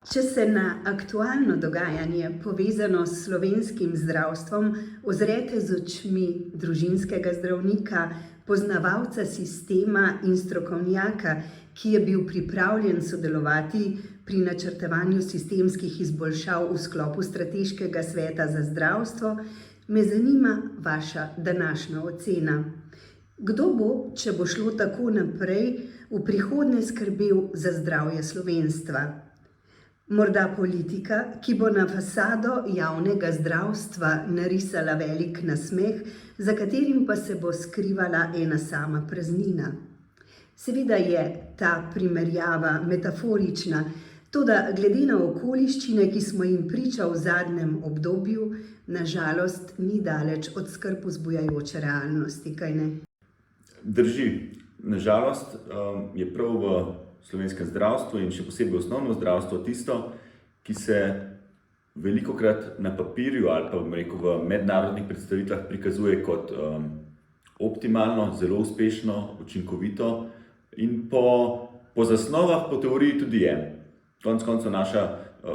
Če se na aktualno dogajanje, povezano s slovenskim zdravstvom, ozrete z očmi družinskega zdravnika, poznavalca sistema in strokovnjaka, ki je bil pripravljen sodelovati pri načrtovanju sistemskih izboljšav v sklopu Strateškega sveta za zdravstvo, me zanima vaša današnja ocena. Kdo bo, če bo šlo tako naprej, v prihodnje skrbel za zdravje slovenstva? Morda politika, ki bo na fasado javnega zdravstva narisala velik nasmeh, za katerim pa se bo skrivala ena sama praznina. Seveda je ta primerjava metaforična, toda glede na okoliščine, ki smo jim priča v zadnjem obdobju, nažalost ni daleč od skrb vzbujajoče realnosti, kajne? Drži. Nažalost je prav v slovenskem zdravstvu in še posebej osnovno zdravstvo tisto, ki se velikokrat na papirju ali pa v mednarodnih predstavitvah prikazuje kot optimalno, zelo uspešno, učinkovito in po zasnovah, po teoriji tudi je. Konec koncev naša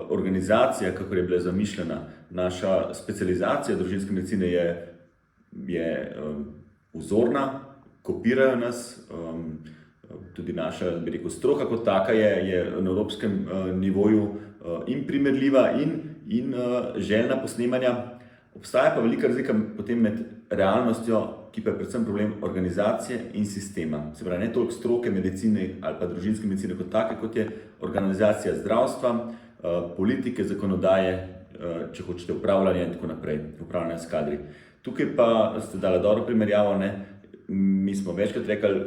organizacija, kakor je bila zamišljena, naša specializacija družinske medicine je vzorna, kopirajo nas, tudi naša, bi rekel, stroka kot taka je na evropskem nivoju in primerljiva in željna posnemanja. Obstaja pa velika razlika potem med realnostjo, ki pa je predvsem problem organizacije in sistema. Se pravi, ne toliko stroke medicine ali pa družinske medicine kot take, kot je organizacija zdravstva, politike, zakonodaje, če hočete upravljanje in tako naprej, upravljanje s kadri. Tukaj pa ste dali dobro primerjavo, ne? Mi smo večkrat rekli,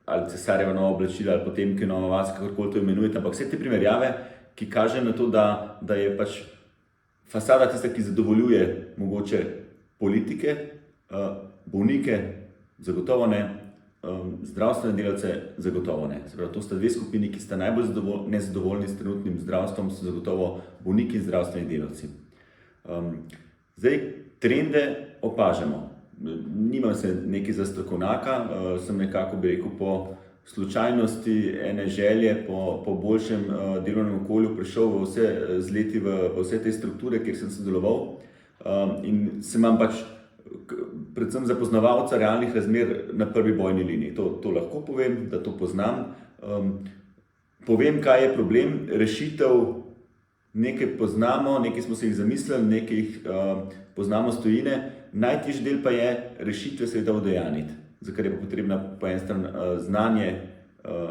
ali Cesarjeva nova oblačila, ali Potemkinova vas, kakorkoli to imenujete, ampak vse te primerjave, ki kaže na to, da je pač fasada tista, ki zadovoljuje mogoče politike, bolnike, zagotovo ne, zdravstvene delavce, zagotovo ne. Se pravi, to sta dve skupini, ki sta najbolj nezadovoljni s trenutnim zdravstvom, so zagotovo bolniki in zdravstveni delavci. Zdaj, trende opažamo. Nimam se nekaj za strokovnjaka, sem nekako, bi rekel, po slučajnosti ene želje, po boljšem delovnem okolju prišel z leti v vse te strukture, kjer sem sodeloval in se imam pač predvsem za poznavalca realnih razmer na prvi bojni liniji. To lahko povem, da to poznam. Povem, kaj je problem, rešitev, nekaj poznamo, nekaj smo se jih zamislili, nekaj jih poznamo s tujine. Najtežji del pa je rešitve seveda udejanjiti, za kar je pa potrebno po eni strani znanje,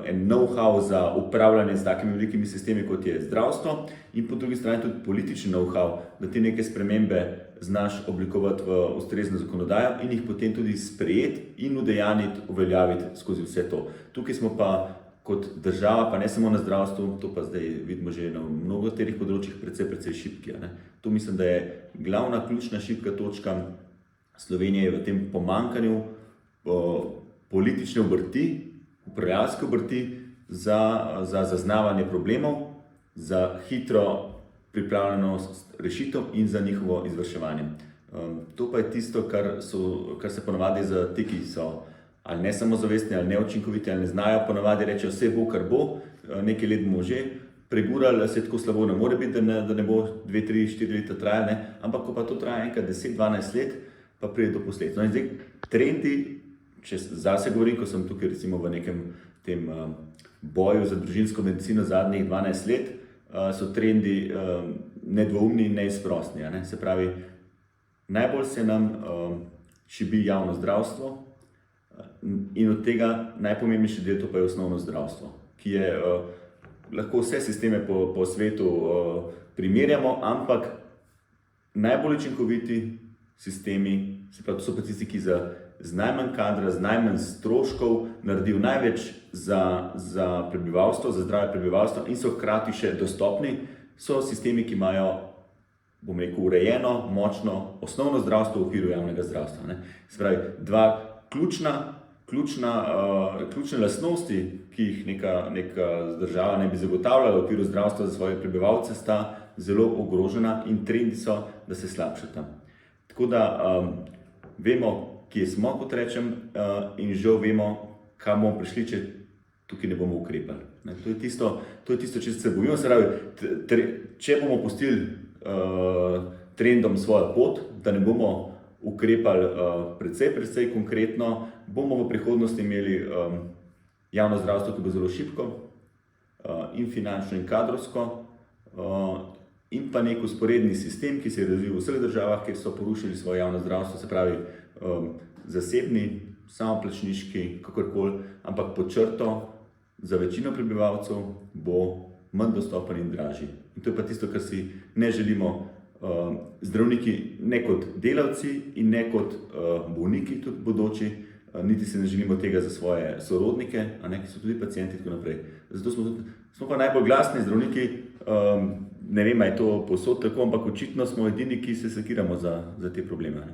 en know-how za upravljanje s takimi velikimi sistemi, kot je zdravstvo, in po drugi strani tudi politični know-how, da te neke spremembe znaš oblikovati v ustrezno zakonodajo in jih potem tudi sprejeti in udejanjiti, uveljaviti skozi vse to. Tukaj smo pa kot država, pa ne samo na zdravstvu, to pa zdaj vidimo že na mnogoterih področjih precej šibki. To mislim, da je glavna, ključna šibka točka Slovenije v tem pomanjkanju politične obrti, upravljalske obrti za zaznavanje problemov, za hitro pripravljenost rešitev in za njihovo izvrševanje. To pa je tisto, kar se ponavadi za te, ki so ali ne samozavestni, ali neučinkoviti, ali ne znajo, ponavadi rečejo, vse bo, kar bo, nekaj let bomo že pregurali, se tako slabo ne more biti, da ne bo 2, 3, 4 leta trajalo, ampak ko pa to traja enkrat 10, 12 let, pa pride do posledic. No in zdaj trendi, če zase govorim, ko sem tukaj recimo v nekem tem boju za družinsko medicino zadnjih 12 let, so trendi nedvoumni in neizprostni. Se pravi, najbolj se nam šibi javno zdravstvo in od tega najpomembnejši del to pa je osnovno zdravstvo, ki je, lahko vse sisteme po svetu primerjamo, ampak najbolj učinkoviti sistemi, se pravi, to so pa tisti, ki z najmanj kadra, z najmanj stroškov naredijo največ za prebivalstvo, za zdravje prebivalstva in so hkrati še dostopni, so sistemi, ki imajo, bom rekel, urejeno, močno osnovno zdravstvo v okviru javnega zdravstva. Se pravi, dva ključne lastnosti, ki jih neka država ne bi zagotavljala v okviru zdravstva za svoje prebivalce, sta zelo ogrožena in trendi so, da se slabšata. Tako da vemo, kje smo, kot rečem, in žal vemo, kam bomo prišli, če tukaj ne bomo ukrepali. Ne, to je tisto, če se bojimo. Se pravi, če bomo pustili trendom svojo pot, da ne bomo ukrepali precej konkretno, bomo v prihodnosti imeli javno zdravstvo, ki bo zelo šibko in finančno in kadrovsko, in pa nek usporedni sistem, ki se je razvil v vseh državah, kjer so porušili svoje javno zdravstvo, se pravi zasebni, samoplačniški, kakorkoli, ampak pod črto za večino prebivalcev bo manj dostopen in dražji. In to je pa tisto, kar si ne želimo zdravniki, ne kot delavci in ne kot bolniki tudi bodoči, niti se ne želimo tega za svoje sorodnike, ki so tudi pacienti in tako naprej. Zato smo pa najbolj glasni zdravniki, ne vem, je to povsod tako, ampak očitno smo edini, ki se sekiramo za te probleme.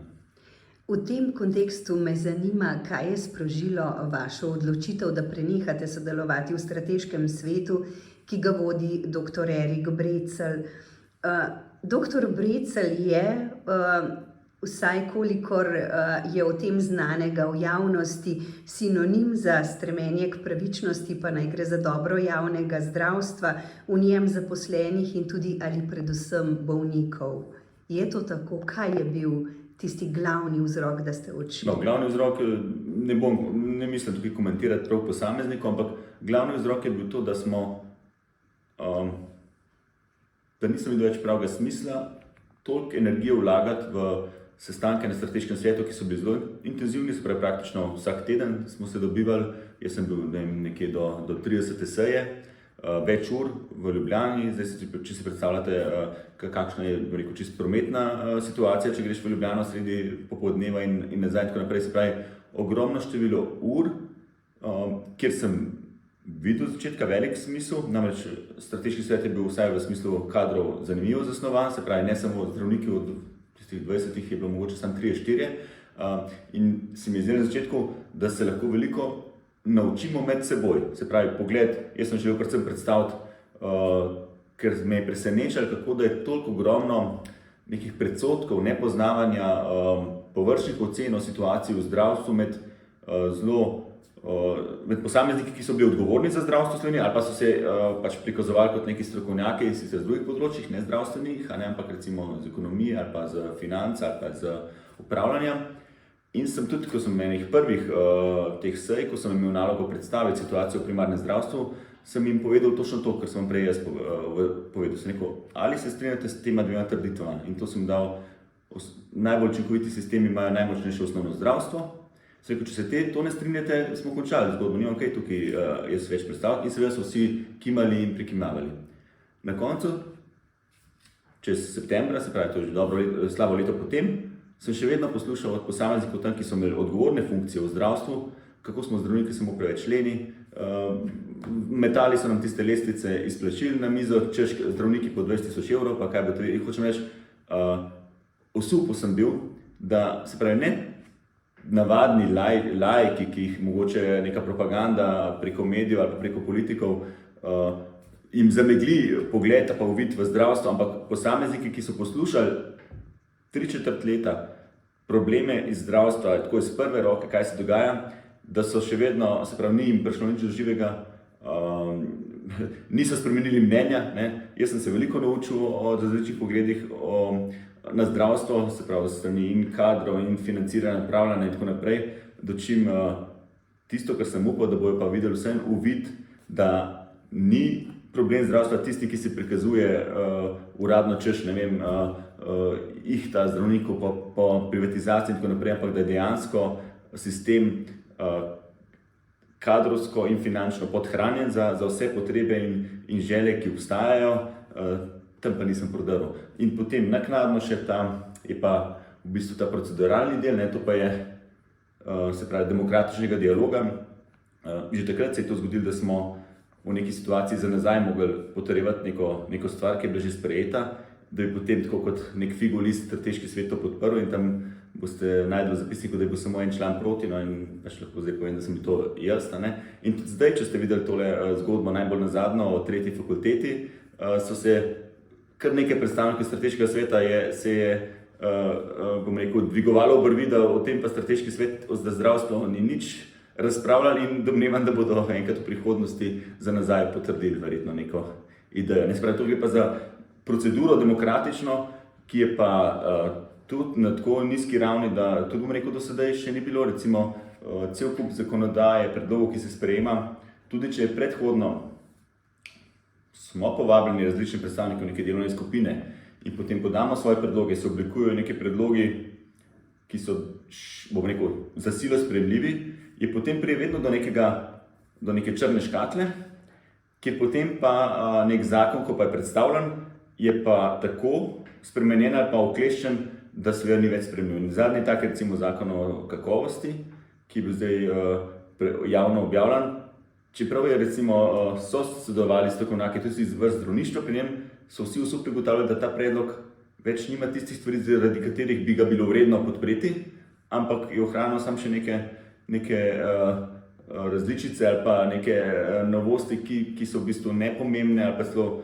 V tem kontekstu me zanima, kaj je sprožilo vašo odločitev, da prenehate sodelovati v strateškem svetu, ki ga vodi dr. Erik Brecelj. Dr. Brecelj je, vsaj kolikor je o tem znanega v javnosti, sinonim za stremenje k pravičnosti, pa naj gre za dobro javnega zdravstva, v njem zaposlenih in tudi ali predvsem bolnikov. Je to tako? Kaj je bil tisti glavni vzrok, da ste odšli? No, glavni vzrok, ne mislim tukaj komentirati prav posameznikov, ampak glavni vzrok je bil to, da nisem videl več pravega smisla toliko energije vlagati v sestanke na strateškem svetu, ki so bili zelo intenzivni, se pravi praktično vsak teden smo se dobivali, jaz sem bil nekje do 30. seje, več ur v Ljubljani. Zdaj, če si predstavljate, kakšna je čisto prometna situacija, če greš v Ljubljano sredi popoldneva in nazaj in tako naprej, se pravi ogromno število ur, kjer sem videl z začetka velik smisel, namreč strateški svet je bil vsaj v smislu kadrov zanimivo zasnovan, se pravi ne samo zdravniki, od tistih 20 je bilo mogoče samo 3-4, in se mi je zdelo na začetku, da se lahko veliko naučimo med seboj. Se pravi, pogled, jaz sem želel predvsem predstaviti, ker me je presenečalo, kako da je toliko ogromno nekih predsotkov, nepoznavanja, površnih ocen o situaciji v zdravstvu med posamezniki, ki so bili odgovorni za zdravstvo v Sloveniji, ali pa so se pač prikazovali kot neki strokovnjaki, sicer z drugih področjih, ne zdravstvenih, ampak recimo z ekonomije ali pa z financ ali pa z upravljanjem. In sem tudi, ko sem enih prvih teh sej, ko sem imel nalogo predstaviti situacijo v primarnem zdravstvu, sem jim povedal točno to, kar sem prej jaz povedal. Sem rekel, ali se strinjate s tema dvema trditvama? In to sem dal, najbolj učinkoviti sistemi imajo najmočnejše osnovno zdravstvo. Sem rekel, če se to ne strinjate, smo končali zgodbo, nimam kaj tukaj jaz več predstaviti, in seveda so vsi kimali in prikimavali. Na koncu, čez septembra, se pravi, to je že slabo leto potem, sem še vedno poslušal od posameznikov tam, ki so imeli odgovorne funkcije v zdravstvu, kako smo zdravniki samo preveč leni, metali so nam tiste lestvice izplačil na mizo, češ zdravniki po 20.000 evrov, pa kaj bo to, hočem reči, osupel sem bil, da se pravi ne navadni laiki, ki jih mogoče neka propaganda preko medijev ali preko politikov jim zamegli pogled pa uvid v zdravstvo, ampak posamezniki, ki so poslušali 3/4 leta probleme iz zdravstva, tako iz prve roke, kaj se dogaja, da so še vedno, se pravi, ni jim prišlo nič do živega, niso spremenili mnenja. Jaz sem se veliko naučil o različnih pogledih na zdravstvo, se pravi, strani in kadrov in financiranja, upravljanja in tako naprej, dočim tisto, kar sem upal, da bojo pa videli vsem uvid, da ni problem zdravstva tisti, ki se prikazuje uradno, češ, ne vem, ihta zdravnikov po privatizaciji in tako naprej, ampak da je dejansko sistem kadrovsko in finančno podhranjen za vse potrebe in želje, ki obstajajo, tam pa nisem prodrl. In potem naknadno še je pa v bistvu ta proceduralni del, to pa je, se pravi, demokratičnega dialoga. Že takrat se je to zgodilo, da smo v neki situaciji za nazaj mogli potrjevati neko stvar, ki je bila že sprejeta, da bi potem tako kot nek figolist strateški svet to podprl, in tam boste najdli v zapisniku, da je bil samo en član proti, in pač lahko zdaj povem, da sem bil to jaz. In tudi zdaj, če ste videli tole zgodbo najbolj nazadnjo o 3. fakulteti, so se kar nekaj predstavnikov strateškega sveta se je, bom rekel, dvigovalo obrvi, da o tem pa strateški svet za zdravstvo ni nič razpravljali in domnevam, da bodo enkrat v prihodnosti za nazaj potrdili verjetno neko idejo. Ne, spravi, to gre pa za proceduro demokratično, ki je pa tudi na tako nizki ravni, da tudi bom rekel, do sedaj še ni bilo, recimo cel kup zakonodaje, predlogov, ki se sprejema, tudi če je predhodno smo povabljeni različni predstavniki neke delovne skupine in potem podamo svoje predloge, se oblikujejo neke predlogi, ki so, bom rekel, za silo sprejemljivi, je potem prije vedno do neke črne škatle, kjer potem pa nek zakon, ko pa je predstavljen, je pa tako spremenjen ali pa okleščen, da seveda ni več sprejemljiv. Zadnji tak je recimo zakon o kakovosti, ki je bil zdaj javno objavljen. Čeprav je recimo so sodelovali strokovnjaki tudi iz vrst zdravništva, pri njem so vsi osupli ugotavljali, da ta predlog več nima tistih stvari, zaradi katerih bi ga bilo vredno podpreti, ampak je ohranil samo še neke različice ali pa neke novosti, ki so v bistvu nepomembne ali pa celo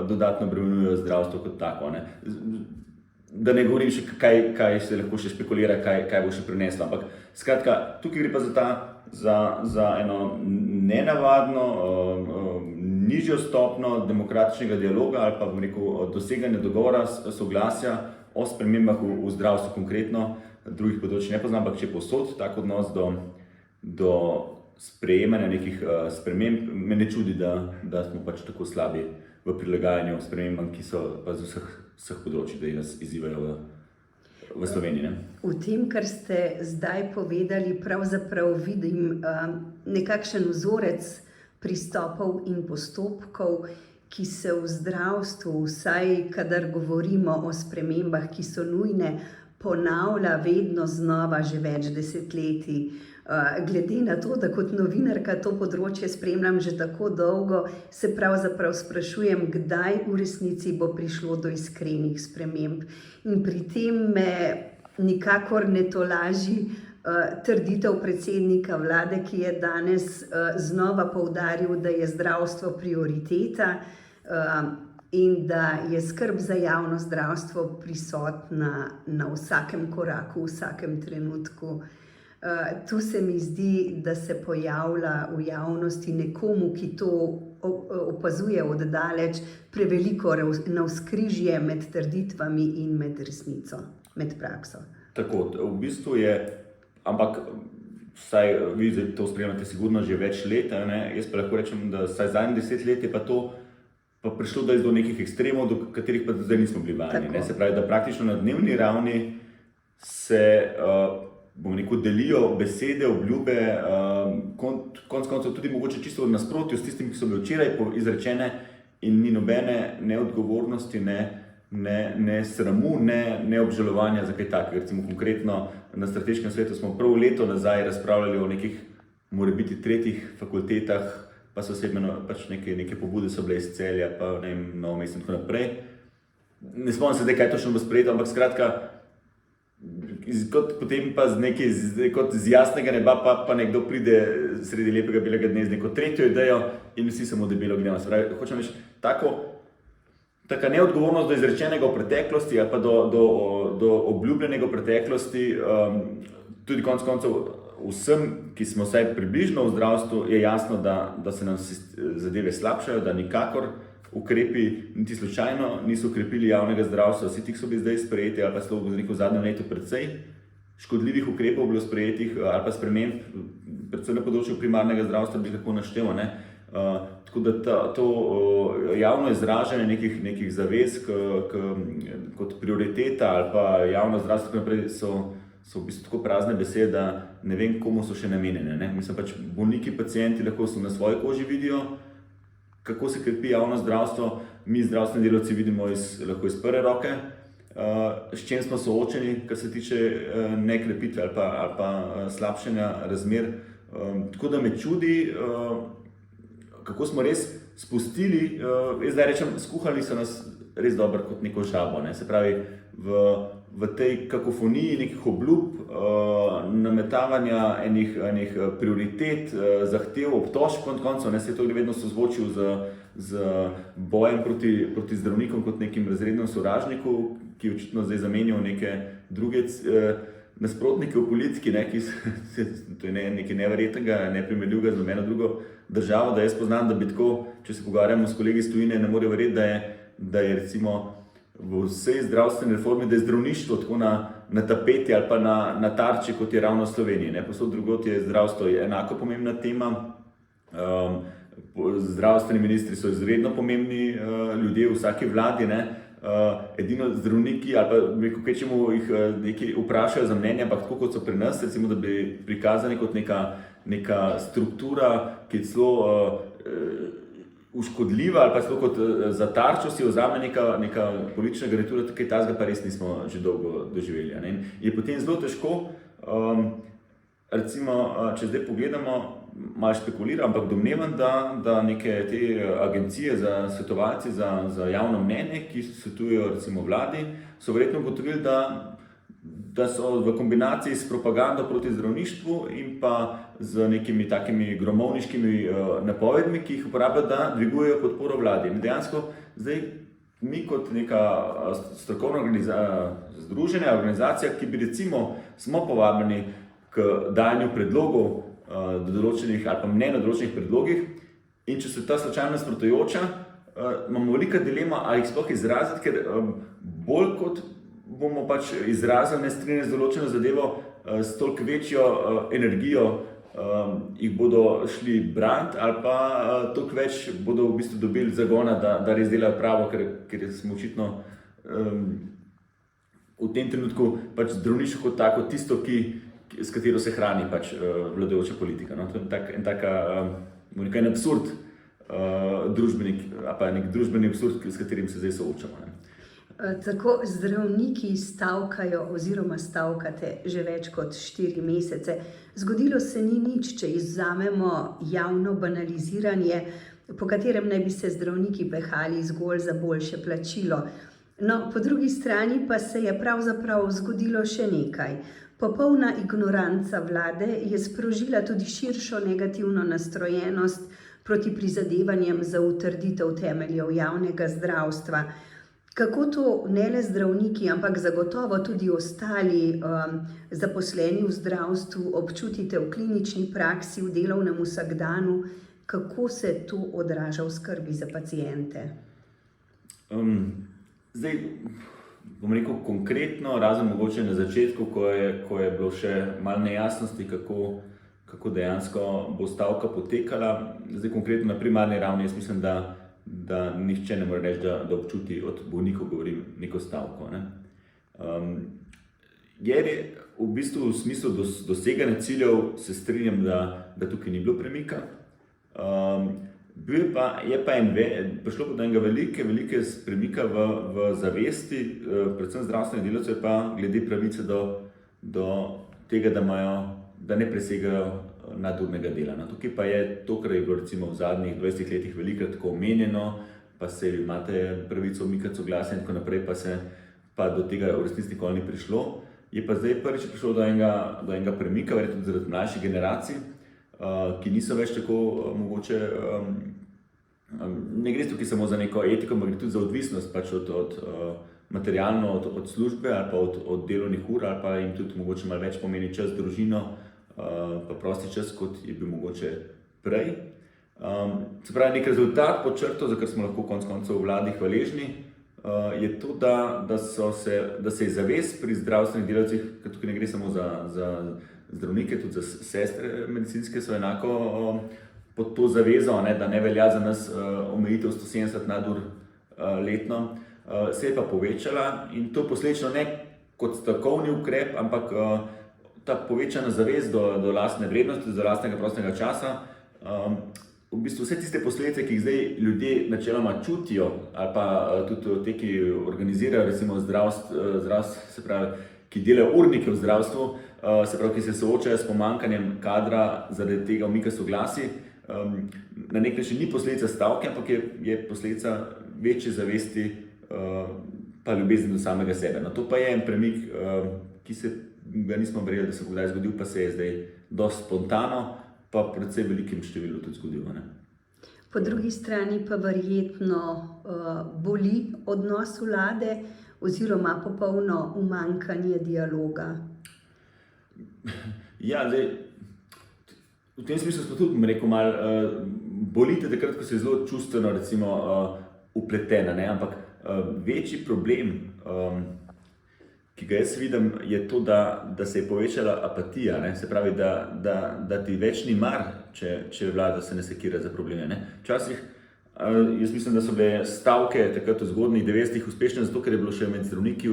dodatno obremenjujejo zdravstvo kot tako. Ne. Da ne govorim še, kaj se lahko še špekulira, kaj bo še prineslo, ampak skratka, tukaj gre pa za eno nenavadno, nižjo stopnjo demokratičnega dialoga ali pa bom rekel doseganja dogovora, soglasja o spremembah v zdravstvu konkretno, drugih področij ne poznam, ampak če povsod tak odnos do sprejemanja nekih sprememb, me ne čudi, da smo pač tako slabi v prilagajanju spremembam, ki so pa z vseh področij, da nas izzivajo v Sloveniji. Ne? V tem, kar ste zdaj povedali, pravzaprav vidim nekakšen vzorec pristopov in postopkov, ki se v zdravstvu, vsaj kadar govorimo o spremembah, ki so nujne, ponavlja vedno znova že več desetletij. Glede na to, da kot novinarka to področje spremljam že tako dolgo, se pravzaprav sprašujem, kdaj v resnici bo prišlo do iskrenih sprememb. In pri tem me nikakor ne tolaži trditev predsednika vlade, ki je danes znova poudaril, da je zdravstvo prioriteta in da je skrb za javno zdravstvo prisotna na vsakem koraku, v vsakem trenutku. Tu se mi zdi, da se pojavlja v javnosti nekomu, ki to opazuje oddaleč, preveliko navzkrižje med trditvami in med resnico, med prakso. Tako, v bistvu je, ampak vsaj vi to spremljate sigurno že več let, ne? Jaz pa lahko rečem, da vsaj zadnjih 10 let je pa to pa prišlo do nekih ekstremov, do katerih pa zdaj nismo bili vajeni. Se pravi, da praktično na dnevni ravni se bom rekel, delijo besede, obljube, konec koncev tudi mogoče čisto v nasprotju s tistim, ki so bile včeraj izrečene in ni nobene neodgovornosti, ne sramu, ne obžalovanja za kaj takega. Recimo konkretno na strateškem svetu smo prav leto nazaj razpravljali o nekih morebiti tretjih fakultetah, pa so se pač neke pobude so bile iz Celja, pa ne vem, Novo mesto in tako naprej. Ne spomnim se zdaj, kaj točno bo sprejeto, ampak skratka, potem pa kot z jasnega neba pa nekdo pride sredi lepega belega dne z neko tretjo idejo in vsi samo debelo gledamo. Se pravi, hočem reči, taka neodgovornost do izrečenega v preteklosti ali pa do obljubljenega v preteklosti, tudi konec koncev vsem, ki smo vsaj približno v zdravstvu, je jasno, da se nam zadeve slabšajo, da nikakor ukrepi niti slučajno niso ukrepili javnega zdravstva, vsi tih so bili zdaj sprejeti ali pa celo v zadnjem letu precej škodljivih ukrepov bilo sprejetih ali pa sprememb, predvsem na področju primarnega zdravstva bi lahko naštel. Tako da to javno izražanje nekih zavez kot prioriteta ali pa javno zdravstvo naprej so v bistvu tako prazne besede, da ne vem, komu so še namenjene. Ne? Mislim pač, bolniki, pacienti lahko so na svoji koži vidijo, kako se krepi javno zdravstvo, mi zdravstveni delavci vidimo lahko iz prve roke, s čim smo soočeni, kar se tiče nekrepitve ali pa slabšanja razmer. Tako da me čudi, kako smo res spustili, jaz zdaj rečem, skuhali so nas res dobro kot neko žabo. Ne? Se pravi, v tej kakofoniji nekih obljub, nametavanja enih prioritet, zahtev, obtožb koncev, se to gre vedno sozvočil z bojem proti zdravnikom kot nekim razrednem sovražniku, ki je očitno zdaj zamenjal neke druge nasprotniki v politiki, ne, to je nekaj neverjetnega, neprimerljivega z nobeno drugo državo, da jaz poznam, da bi tako, če se pogovarjamo s kolegi iz tujine, ne morejo verjeti, da je recimo v vsej zdravstveni reformi, da je zdravništvo tako na tapeti ali pa na tarči, kot je ravno v Sloveniji. Ne. Posod drugod je zdravstvo enako pomembna tema. Zdravstveni ministri so izredno pomembni ljudje v vsaki vladi, ne. Edino zdravniki ali pa kvečemu jih nekaj vprašajo za mnenje, ampak tako kot so pri nas, recimo, da bi prikazani kot neka struktura, ki je celo uškodljiva ali pa celo kot za tarčo si vzame neka politična garnitura, kaj tazga pa res nismo že dolgo doživeli. Ne. In je potem zelo težko, recimo, če zdaj pogledamo, malo špekuliram, ampak domnevam, da neke te agencije za svetovalci za javno mnenje, ki svetujejo recimo vladi, so verjetno ugotovili, da so v kombinaciji s propagando proti zdravništvu in pa z nekimi takimi gromovniškimi napovedmi, ki jih uporabljajo, da dvigujejo podporo vladi. In dejansko zdaj mi kot neka strokovna združenja, organizacija, ki bi recimo smo povabljeni k dajanju predlogov do določenih ali pa mnenj o določenih predlogih, in če so ta slučajno nasprotujoča, imamo velika dilema, ali jih sploh izraziti, ker bolj kot bomo pač izrazili nestrinjanje z določeno zadevo, s toliko večjo energijo jih bodo šli braniti, ali pa toliko več bodo v bistvu dobili zagona, da res delajo pravo, ker smo očitno v tem trenutku pač zdravništvo kot tako tisto, s katero se hrani pač vladajoča politika. No? To je en absurd družbenik, ali pa nek družbeni absurd, s katerim se zdaj soočamo. Ne? Tako zdravniki stavkajo oziroma stavkate že več kot 4 mesece. Zgodilo se ni nič, če izvzamemo javno banaliziranje, po katerem naj bi se zdravniki pehali zgolj za boljše plačilo. No, po drugi strani pa se je pravzaprav zgodilo še nekaj. Popolna ignoranca vlade je sprožila tudi širšo negativno nastrojenost proti prizadevanjem za utrditev temeljev javnega zdravstva. Kako to ne le zdravniki, ampak zagotovo tudi ostali zaposleni v zdravstvu občutite v klinični praksi, v delovnem vsakdanu? Kako se to odraža v skrbi za paciente? Zdaj, bom rekel konkretno, razen mogoče na začetku, ko je bilo še malo nejasnosti, kako dejansko bo stavka potekala. Zdaj konkretno na primarni ravni, jaz mislim, da nihče ne more reči, da občuti od bolnikov, govorim, neko stavko. Ne. V bistvu v smislu doseganja ciljev se strinjam, da tukaj ni bilo premika. Prišlo do enega velike premika v zavesti, predvsem zdravstvenih delavcev, pa glede pravice do tega, da ne presegajo nadurnega dela. No, tukaj pa je to, kar je bilo recimo v zadnjih 20 letih velikokrat tako omenjeno, pa se imate pravico umikati soglasja in tako naprej, pa do tega v resnici nikoli ni prišlo. Je pa zdaj prvič prišlo do enega premika, verjetno tudi zaradi mlajših generacij, ki niso več tako mogoče, ne gre tukaj samo za neko etiko, ampak gre tudi za odvisnost pač od materialno od službe ali pa od delovnih ur, ali pa jim tudi mogoče malo več pomeni čas z družino, pa prosti čas, kot je bil mogoče prej. Se pravi, nek rezultat pod črto, za kar smo lahko konec koncev v vladi hvaležni, je to, da se je zavest pri zdravstvenih delavcih, ker tukaj ne gre samo za zdravnike, tudi za sestre medicinske so enako pod to zavezo, da ne velja za nas omejitev 170 nadur letno, se je pa povečala in to posledično ne kot stavkovni ukrep, ampak ta povečana zavest do lastne vrednosti, do lastnega prostega časa, v bistvu vse tiste posledice, ki jih zdaj ljudje načeloma čutijo, ali pa tudi te, ki organizirajo recimo zdravstvo, se pravi, ki delajo urnike v zdravstvu, se pravi, ki se soočajo s pomanjkanjem kadra zaradi tega umika soglasij, na nek način ni posledica stavke, ampak je posledica večje zavesti pa ljubezni do samega sebe. No, to pa je en premik, ki se ga nismo verjeli, da se bo kdaj zgodil, pa se je zdaj dosti spontano, pa predvsej velikim številu tudi zgodilo. Ne? Po drugi strani pa verjetno boli odnos vlade oziroma popolno umanjkanje dialoga. Ja, zdaj, v tem smislu smo tudi, rekel, malo bolite takrat, ko se je zelo čustveno, recimo, upletena, ne? Ampak večji problem, ki ga jaz vidim, je to, da se je povečala apatija, ne? Se pravi, da ti več ni mar, če vlada se ne sekira za probleme, ne? Včasih, jaz mislim, da so bile stavke takrat v zgodnjih 90-ih uspešne, zato ker je bilo še med zdravniki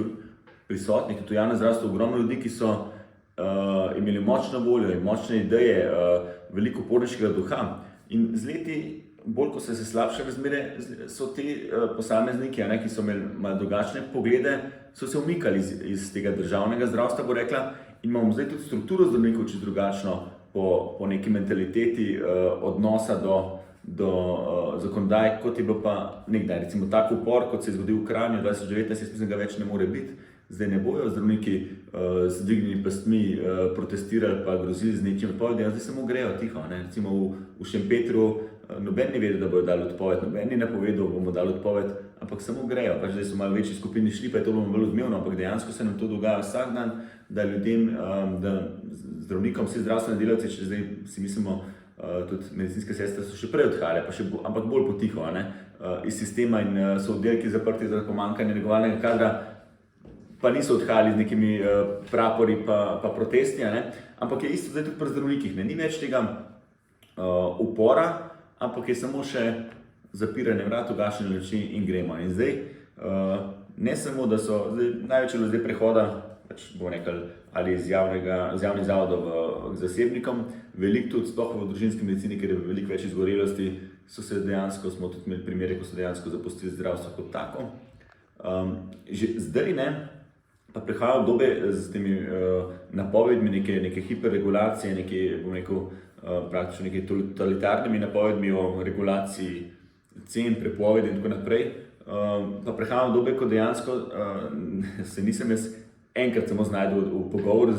prisotnih, tudi v javnem zdravstvu, ogromno ljudi, ki so imeli močno voljo in močne ideje, veliko uporniškega duha. In z leti, bolj ko so se slabše razmere, so ti posamezniki, ki so imeli malo drugačne poglede, so se umikali iz tega državnega zdravstva, bo rekla, in imamo zdaj tudi strukturo zdravnikov čisto drugačno po neki mentaliteti odnosa do zakonodaje, kot je bilo pa nekdaj. Recimo tak upor, kot se je zgodil v Kranju 2019, jaz mislim, da ga več ne more biti. Zdaj ne bojo zdravniki z dvignjenimi pestmi protestirali pa grozili z nečim odpovedjo, zdaj samo grejo tiho. Ne? Recimo v Šempetru noben ni vedel, da bojo dali odpoved, noben ni napovedal, bomo dali odpoved, ampak samo grejo. Pač zdaj so malo večji skupini šli, pa je to bilo bolj odmevno, ampak dejansko se nam to dogaja vsak dan, da ljudem, da zdravnikom, vsi zdravstveni delavci, če zdaj si mislimo, tudi medicinske sestre so še prej odhajale, ampak bolj potiho, iz sistema in so oddelki zaprti zaradi pomanjkanja negovalnega kadra, pa niso odhajali z nekimi prapori pa protesti, ampak je isto zdaj tudi pri zdravnikih, ni več tega upora, ampak je samo še zapiranje vrat, ugašanje luči in gremo. In zdaj, ne samo, da so največ ljudje prehoda, bomo rekli, ali iz javnih zavodov k zasebnikom, veliko tudi, sploh v družinski medicini, ker je veliko več izgorelosti, smo tudi imeli primere, ko so dejansko zapustili zdravstvo kot tako. Že zdaj pa prihajajo obdobje z temi napovedmi neke hiperregulacije, praktično neke totalitarnimi napovedmi o regulaciji cen, prepovedi in tako naprej. Pa prihajajo obdobje, ko dejansko se nisem jaz enkrat samo znašel v pogovoru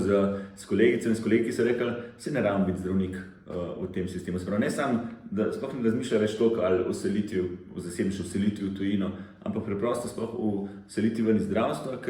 s kolegicami in s kolegi, ki so rekli, se ne rabim biti zdravnik v tem sistemu. Spravo, ne samo, da sploh ne razmišlja več toliko ali o selitvi, o zasebništvu, selitvi v tujino, ampak preprosto sploh o selitvi ven iz zdravstva,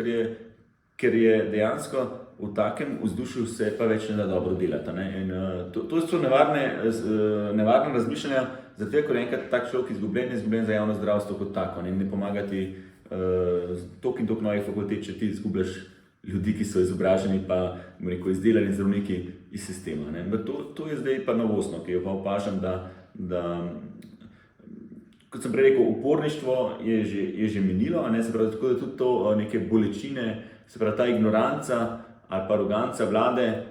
ker je dejansko v takem vzdušju se pa več ne da dobro delati. In to so nevarne razmišljanja, zato ker je enkrat tak človek izgubljen za javno zdravstvo kot tako. Ne pomaga ti toliko in toliko novih fakultet, če ti izgubljaš ljudi, ki so izobraženi pa izdelani zdravniki iz sistema. To je zdaj pa novostno, ki jo pa opažam, da kot sem prej rekel, uporništvo je že minilo, se pravi, tako da tudi to neke bolečine, se pravi, ta ignoranca ali pa aroganca vlade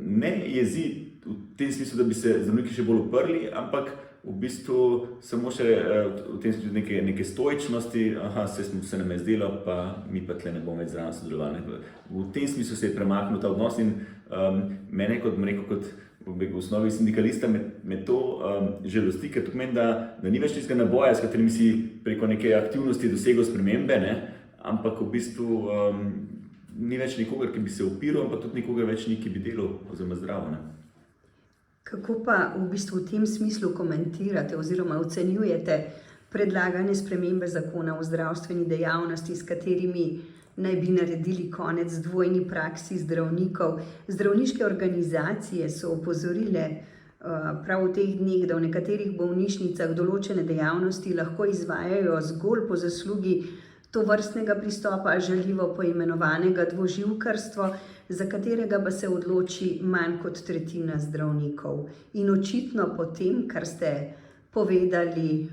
ne jezi v tem smislu, da bi se zdravniki še bolj uprli, ampak v bistvu samo še v tem smislu neke stoičnosti, se nam je zdelo, pa mi pa tle ne bomo več zraven sodelovali. V tem smislu se je premaknil ta odnos in mene kot v osnovi sindikalista me to žalosti, ker to pomeni, da ni več tistega naboja, s katerim si preko neke aktivnosti dosegel spremembe, ampak v bistvu ni več nikogar, ki bi se upiral, ampak tudi nikogar več ni, ki bi delal oziroma zdravo. Kako pa v bistvu v tem smislu komentirate oziroma ocenjujete predlagane spremembe zakona o zdravstveni dejavnosti, s katerimi naj bi naredili konec dvojni praksi zdravnikov? Zdravniške organizacije so opozorile prav v teh dneh, da v nekaterih bolnišnicah določene dejavnosti lahko izvajajo zgolj po zaslugi tovrstnega pristopa, žaljivo poimenovanega dvoživkarstvo, za katerega pa se odloči manj kot tretjina zdravnikov. In očitno po tem, kar ste povedali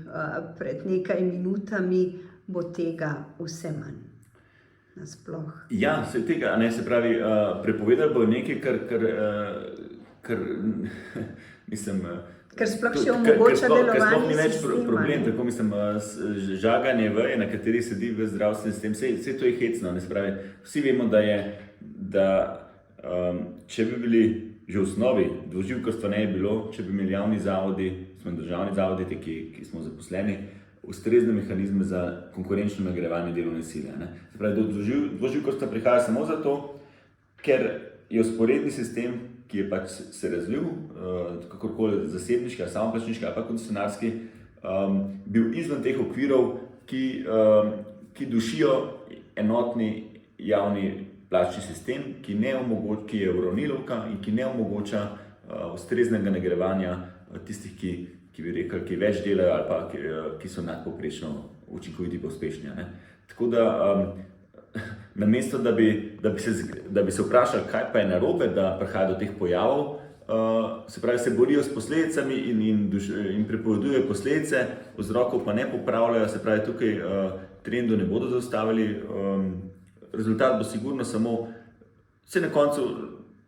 pred nekaj minutami, bo tega vse manj. Nasploh. Ja, se tega, se pravi, prepovedali bo nekaj, kar mislim, ker sploh še omogoča delovanje sistema. Ker sploh ni več problem, tako mislim, žaganje veje, na kateri sedi v zdravstveni sistem, vse to je hecno, se pravi, vsi vemo, da če bi bili že v osnovi, dvoživkarstva ne bi bilo, če bi imeli javni zavodi, državni zavodi, ki smo zaposleni, ustrezne mehanizme za konkurenčno nagrajevanje delovne sile. Se pravi, do dvoživkarstva prihaja samo zato, ker je vzporedni sistem, ki je pač se razvil, kakorkoli zasebniški, samoplačniški ali pa koncesionarski, bil izven teh okvirov, ki dušijo enotni javni plačni sistem, ki je uravnilovka in ki ne omogoča ustreznega nagrajevanja tistih, ki bi rekel, ki več delajo ali pa ki so nadpovprečno učinkoviti pa uspešni. Tako da namesto, da bi se vprašali, kaj pa je narobe, da prihaja do teh pojavov, se pravi, se borijo s posledicami in prepovedujejo posledice, vzrokov pa ne popravljajo, se pravi, tukaj trendu ne bodo zaustavili, rezultat bo sigurno samo, se na koncu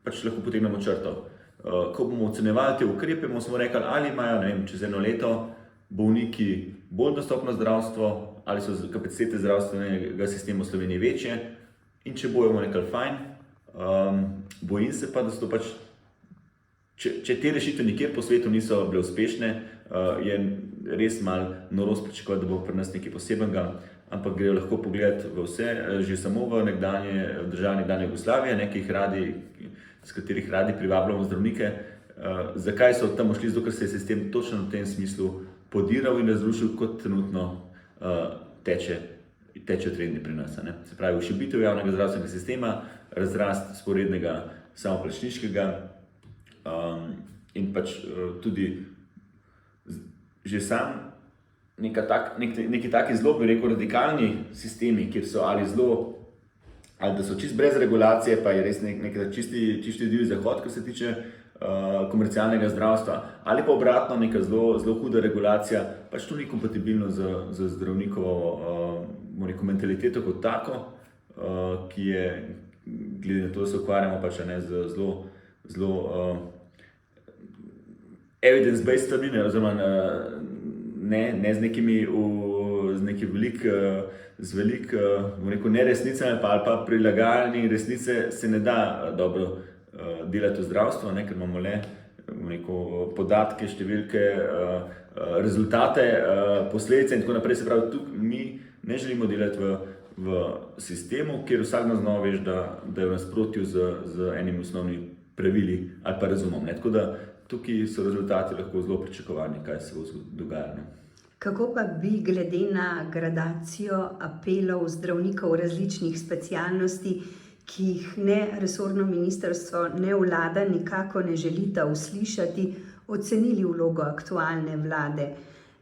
pač lahko potegnemo črto. Ko bomo ocenjevali te ukrepe, bomo samo rekli, ali imajo, ne vem, čez eno leto bolniki bolj dostopno zdravstvo, ali so kapacitete zdravstvenega sistema v Sloveniji večje, in če bomo rekli fajn, bojim se pa, da so to pač, če te rešitve nikjer po svetu niso bile uspešne, je res malo norost pričakovati, da bo pri nas nekaj posebenega, ampak grejo lahko pogledati v vse, že samo v nekdanje države nekdanje Jugoslavije, s katerih radi privabljamo zdravnike. Zakaj so tam šli? Zato, ker se je sistem točno v tem smislu podiral in razrušil, kot trenutno tečejo trendi pri nas. Se pravi, ošibitev javnega zdravstvenega sistema, razrast sporednega samoplačniškega in pač tudi že sam neki taki zelo, bi rekel, radikalni sistemi, kjer so ali da so čist brez regulacije, pa je res nek čisti divji zahod, kar se tiče komercialnega zdravstva, ali pa obratno neka zelo huda regulacija, pač to ni kompatibilno z zdravnikovo mentaliteto kot tako, ki je, glede na to, da se ukvarjamo pač z zelo evidence-based stvarmi, oziroma ne z neki veliko neresnicami ali pa prilagajanji resnice se ne da dobro delati v zdravstvu, ker imamo le podatke, številke, rezultate, posledice in tako naprej. Se pravi, tukaj mi ne želimo delati v sistemu, kjer vsakdo znova veš, da je v nasprotju z enimi osnovnimi pravili ali pa razumom. Tako da tukaj so rezultati lahko zelo pričakovani, kaj se bo dogajalo. Kako pa bi glede na gradacijo apelov zdravnikov različnih specialnosti, ki jih ne resorno ministrstvo, ne vlada nikako ne želita uslišati, ocenili vlogo aktualne vlade?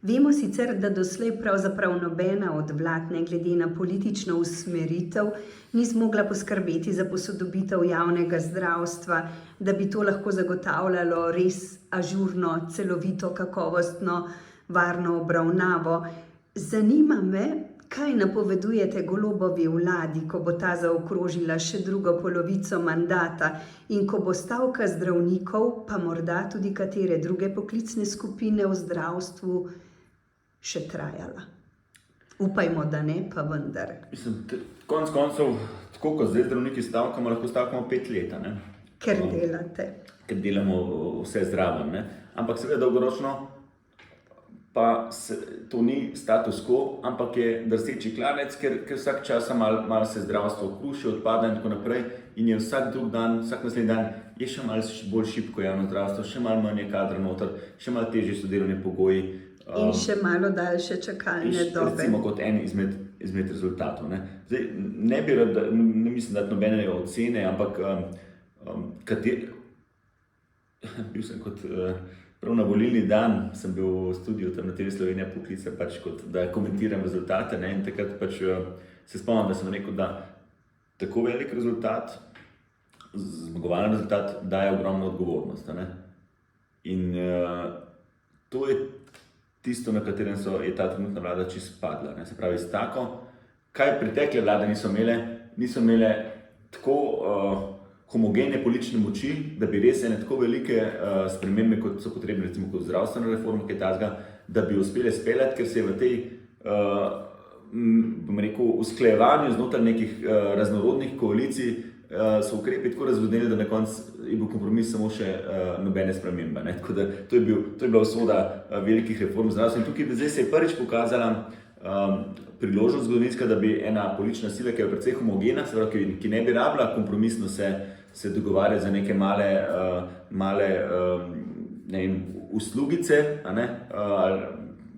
Vemo sicer, da doslej pravzaprav nobena od vlad, ne glede na politično usmeritev, ni zmogla poskrbeti za posodobitev javnega zdravstva, da bi to lahko zagotavljalo res ažurno, celovito, kakovostno, varno obravnavo. Zanima me, kaj napovedujete Golobovi vladi, ko bo ta zaokrožila še drugo polovico mandata in ko bo stavka zdravnikov, pa morda tudi katere druge poklicne skupine v zdravstvu, še trajala. Upajmo, da ne, pa vendar. Konec koncev, tako kot zdaj zdravniki stavkamo, lahko stavkamo 5 let. Ker delate. Ker delamo vse zraven. Ampak seveda dolgoročno pa to ni status quo, ampak je drseči klanec, ker vsak čas malo se zdravstvo kruši, odpada in tako naprej, in je vsak drug dan, vsak naslednji dan je še malo bolj šibko javno zdravstvo, še malo manj je kadra noter, še malo težji so delovni pogoji. In še malo daljše čakalne dobe. Recimo kot en izmed rezultatov. Zdaj, ne mislim dati nobene ocene, ampak bil sem kot prav na volilni dan, sem bil v studiu tam na TV Slovenija poklican, pač kot da komentiram rezultate, in takrat pač se spomnim, da sem rekel, da tako velik rezultat, zmagovalen rezultat, daje ogromno odgovornost. In to je tisto, na katerem je ta trenutna vlada čisto padla. Se pravi, s tako, kaj pretekle vlade niso imele tako homogene politične moči, da bi res ene tako velike spremembe, kot so potrebne, recimo kot zdravstvena reforma, kaj takega, da bi uspele speljati, ker se je v tej, bom rekel, usklajevanju znotraj nekih raznorodnih koalicij so ukrepi tako razvodnili, da na koncu je bil kompromis samo še nobene spremembe. Tako da to je bila usoda velikih reform zdravstva. In tukaj zdaj se je prvič pokazala priložnost zgodovinska, da bi ena politična sila, ki je precej homogena, ki ne bi rabila kompromisno se dogovarjati za neke male uslugice,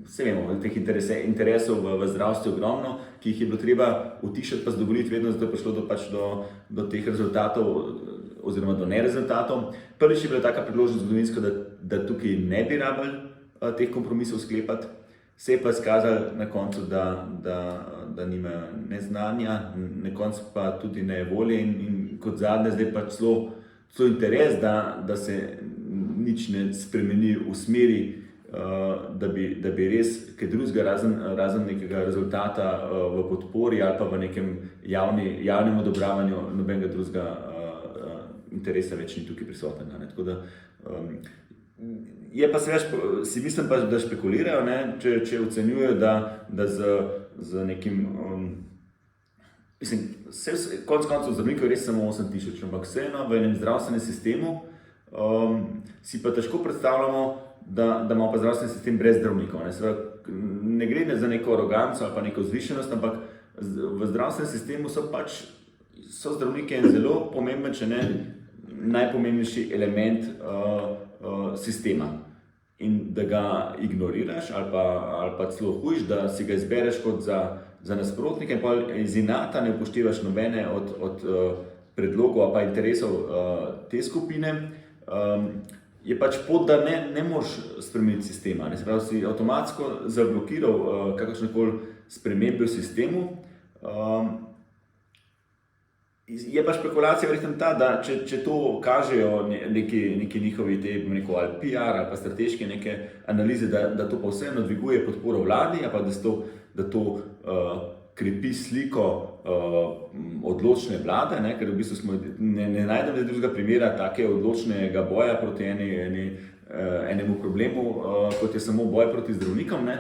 vse vemo, teh interesov v zdravstvu je ogromno, ki jih je bilo treba utišati, pa zadovoljiti vedno, zato je prišlo do teh rezultatov oziroma do nerezultatov. Prvič je bila taka priložnost zgodovinska, da tukaj ne bi rabili teh kompromisov sklepati. Se je pa izkazalo na koncu, da nimajo ne znanja, na koncu pa tudi ne volje in kot zadnje zdaj pa celo interes, da se nič ne spremeni v smeri, da bi res kaj drugega razen nekega rezultata v podpori ali pa v nekem javnem odobravanju nobenega drugega interesa več ni tukaj prisotnega. Tako da je pa seveda, si mislim pa, da špekulirajo, ne, če ocenjujejo, da z nekim, mislim, konec koncev zdravnikov je res samo 8.000, ampak vseeno v enem zdravstvenem sistemu si pa težko predstavljamo, da imamo pa zdravstveni sistem brez zdravnikov. Ne gre za neko aroganco ali pa neko vzvišenost, ampak v zdravstvenem sistemu so zdravniki en zelo pomemben, če ne najpomembnejši element sistema. In da ga ignoriraš ali pa celo hujš, da si ga izbereš kot za nasprotnike in pa iz inata ne upoštevaš nobene od predlogov ali pa interesov te skupine, je pač pot, da ne moreš spremeniti sistema. Se pravi, si avtomatsko zablokiral kakršnekoli spremembe v sistemu. Je pa špekulacija verjetno ta, da če to kažejo neki njihovi ali PR ali pa strateške neke analize, da to pa vseeno dviguje podporo vladi, ali pa da to krepi sliko odločne vlade, ne, ker v bistvu ne najdem drugega primera take odločnega boja proti enemu problemu, kot je samo boj proti zdravnikom. Ne.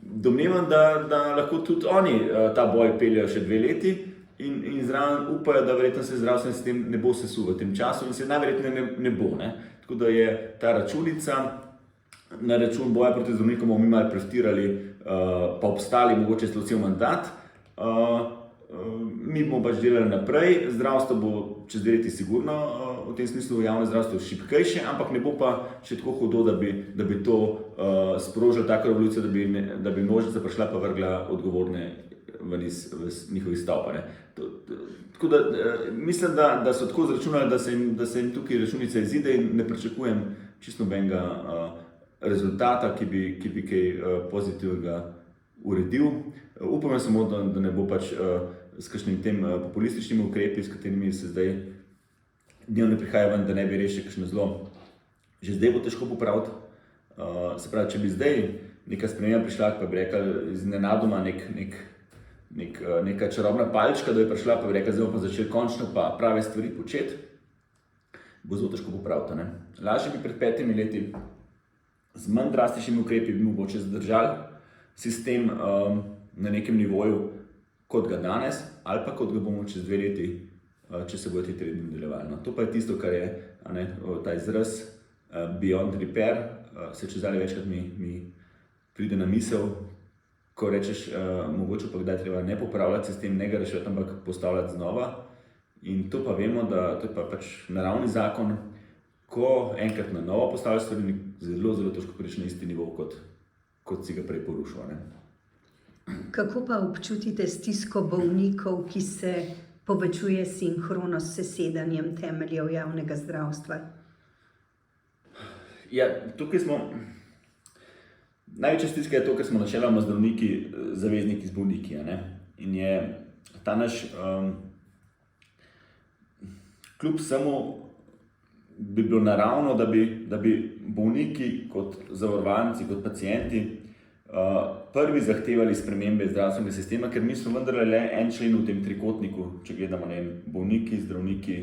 Domnevam, da lahko tudi oni ta boj peljejo še 2 leti, in zraven upajo, da verjetno se zdravstveni sistem ne bo sesul v tem času in se najverjetneje ne bo. Ne. Tako da je ta računica na račun boja proti zdravnikom bomo mi malo preftirali, pa obstali mogoče cel mandat. Mi bomo pač delali naprej, zdravstvo bo čez 2 leti sigurno v tem smislu javno zdravstvo šibkejše, ampak ne bo pa še tako hudo, da bi to sprožilo tako revolucijo, da bi množica prišla pa vrgla odgovorne v njihovih stavb. Tako da mislim, da so tako zračunali, da se jim tukaj računica izide in ne pričakujem čisto nobenega rezultata, ki bi kaj pozitivnega uredil. Upam samo, da ne bo pač s kakšnim tem populističnimi ukrepi, s katerimi se zdaj dnevno prihaja ven, da ne bi rešili kakšno zlo. Že zdaj bo težko popraviti. Se pravi, če bi zdaj neka sprememba prišla, pa bi rekli iznenadoma neka čarobna palčka, da bi prišla, pa bi rekli, zdaj bomo pa začeli končno pa prave stvari početi, bo zelo težko popraviti. Ne? Lažje bi pred 5 leti z manj drastičnimi ukrepi bi mogoče zadržali sistem na nekem nivoju, kot ga danes, ali pa kot ga bomo čez 2 leti, če se bodo ti trendi nadaljevali. No, to pa je tisto, kar je ta izraz beyond repair, se čezdalje večkrat mi pride na misel, ko rečeš, mogoče pa kdaj treba ne popravljati sistem, ne ga rešiti, ampak postavljati znova. In to pa vemo, da to je pa pač naravni zakon, ko enkrat na novo postavljaš stvari, zelo, zelo težko prideš na isti nivo, kot si ga prej porušil. Ne? Kako pa občutite stisko bolnikov, ki se povečuje sinhrono s sesedanjem temeljev javnega zdravstva? Ja, tukaj smo... Največja stiska je to, ker smo načeloma zdravniki, zavezniki z bolniki. In je ta naš, kljub vsemu bi bilo naravno, da bi bolniki kot zavarovanci, kot pacienti prvi zahtevali spremembe zdravstvenega sistema, ker mi smo vendarle le en člen v tem trikotniku, če gledamo bolniki, zdravniki,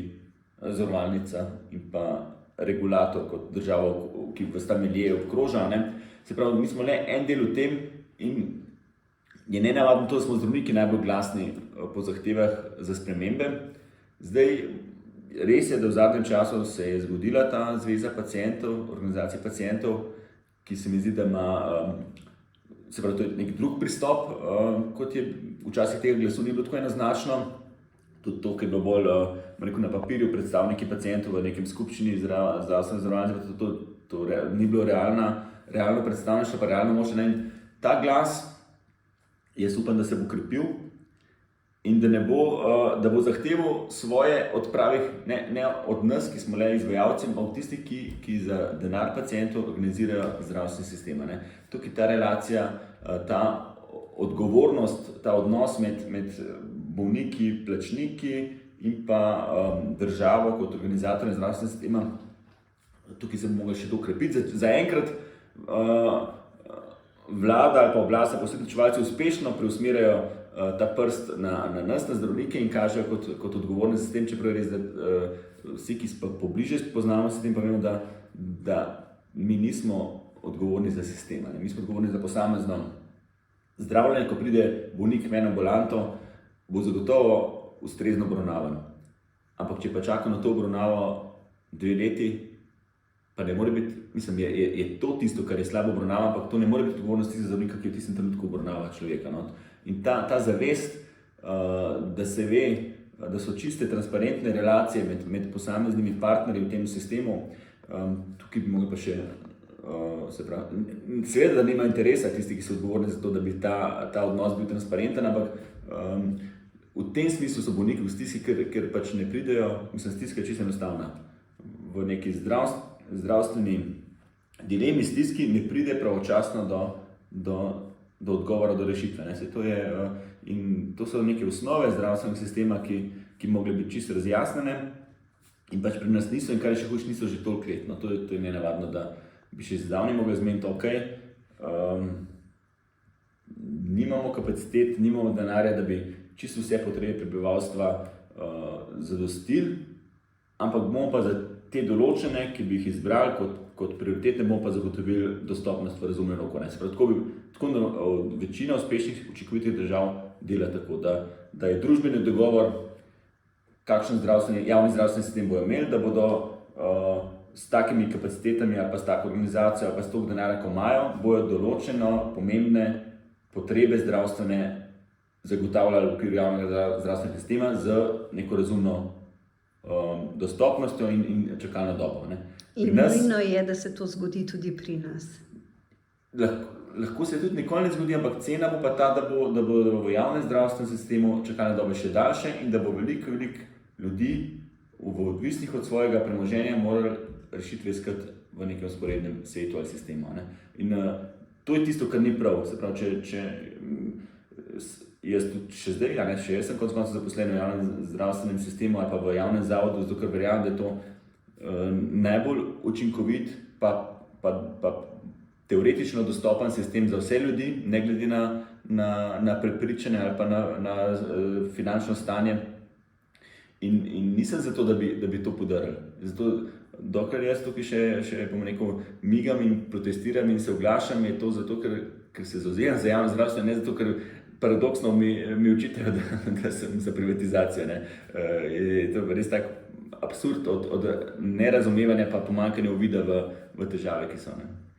zavarovalnica in pa regulator kot država, ki v sta milje obkroža. Se pravi, mi smo le en del v tem in je nenavadno to, da smo zdravniki najbolj glasni po zahtevah za spremembe. Zdaj, res je, da v zadnjem času se je zgodila ta zveza pacientov, organizacija pacientov, ki se mi zdi, da ima, se pravi, to je nek drug pristop, kot je včasih tega glasu ni bilo tako enoznačno. Tudi to, ki je bilo bolj na papirju predstavniki pacientov v nekem skupščini zdravstvene zavarovalnice, to ni bilo realna realno predstavništvo, pa realno močen. In ta glas, jaz upam, da se bo krepil in da bo zahteval svoje od pravih, ne od nas, ki smo le izvajalci, ampak od tistih, ki za denar pacientov organizirajo zdravstveni sistem. Tukaj ta relacija, ta odgovornost, ta odnos med bolniki, plačniki in pa državo kot organizatorjem zdravstvenega sistema, tukaj se bo moglo še to ukrepiti. Zaenkrat vlada ali pa oblast, pa vsi odločevalci uspešno preusmerjajo ta prst na nas, na zdravnike in kažejo kot odgovorni sistem, čeprav je res, da vsi, ki pa pobliže poznamo sistem, pa vemo, da mi nismo odgovorni za sistem, mi smo odgovorni za posamezno zdravljenje. Ko pride bolnik v eno ambulanto, bo zagotovo ustrezno obravnavan. Ampak če pa čaka na to obravnavo 2 leti, pa ne more biti, mislim, je to tisto, kar je slabo obravnava, ampak to ne more biti odgovornost tistega zdravnika, ki v tistem trenutku obravnava človeka. No? In ta zavest, da se ve, da so čiste, transparentne relacije med posameznimi partnerji v tem sistemu, tukaj bi mogli pa še, se pravi, seveda, da nima interesa tisti, ki so odgovorni za to, da bi ta odnos bil transparenten, ampak v tem smislu so bolniki v stiski, ker pač ne pridejo, mislim, stiska je čisto enostavna. V neki zdravstveni dilemi, stiski ne pride pravočasno do odgovora, do rešitve. In to so neke osnove zdravstvenega sistema, ki mogli biti čisto razjasnjene in pač pri nas niso, in kar je še hujše, niso že toliko let. No, to je nenavadno, da bi še zdavnaj mogli zmeniti, nimamo kapacitet, nimamo denarja, da bi čisto vse potrebe prebivalstva zadostili, ampak bomo pa za te določene, ki bi jih izbrali kot prioritetne, bomo pa zagotovili dostopnost v razumnem roku. Tako večina uspešnih, učinkovitih držav dela tako, da je družbeni dogovor, kakšen javni zdravstveni sistem bojo imeli, da bodo s takimi kapacitetami ali pa s tako organizacijo ali pa s toliko denarja, ko imajo, bojo določeno pomembne potrebe zdravstvene zagotavljali v okviru javnega zdravstvenega sistema z neko razumno dostopnostjo in čakalno dobo. In nujno je, da se to zgodi tudi pri nas. Lahko se tudi nikoli ne zgodi, ampak cena bo pa ta, da bo v javnem zdravstvenem sistemu čakalne dobe še daljše in da bo veliko ljudi v odvisnih od svojega premoženja morali rešitve iskati v nekem vzporednem svetu ali sistemu. In to je tisto, kar ni prav. Se pravi, če jaz tudi še zdaj, še jaz sem konec koncev zaposlen v javnem zdravstvenem sistemu ali pa v javnem zavodu, zato ker verjamem, da je to najbolj učinkovit pa teoretično dostopen sistem za vse ljudi, ne glede na prepričanje ali pa na finančno stanje. In nisem zato, da bi to podarili. Zato, dokler jaz tukaj še bom rekel, migam in protestiram in se oglašam, je to zato, ker se zavzemam za javno zdravstvo, ne zato, ker paradoksno mi očitajo, da sem za privatizacijo. Je to res tak absurd od nerazumevanja pa pomanjkanja uvida v težave, ki so.